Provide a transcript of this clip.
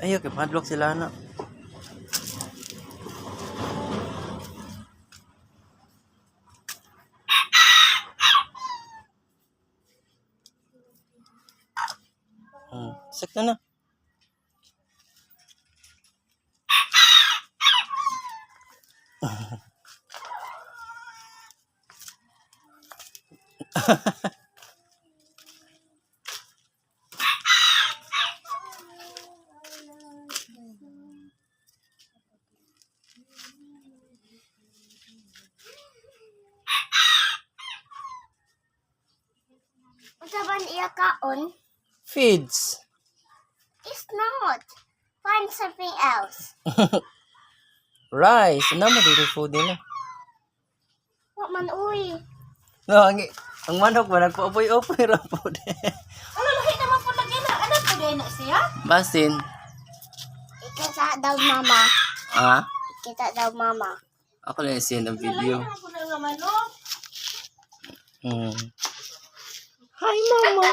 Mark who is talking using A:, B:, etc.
A: Ayaw, kay padlock sila na. Sakto na.
B: Usaban iya kaon?
A: Feeds.
B: It's not. Find something else.
A: Rice. Ano mo dito food nila?
B: What man uy?
A: No, ang manok ba nagpa-upoy-upoy ra po.
C: Ano, lahi naman po lagi na. Ano po din na siya?
A: Basin.
B: Ikita daw mama.
A: Ah?
B: Ikita daw mama.
A: Ako lang yung send ang video.
C: Lahi naman po na nga manok.
A: Hi, mama.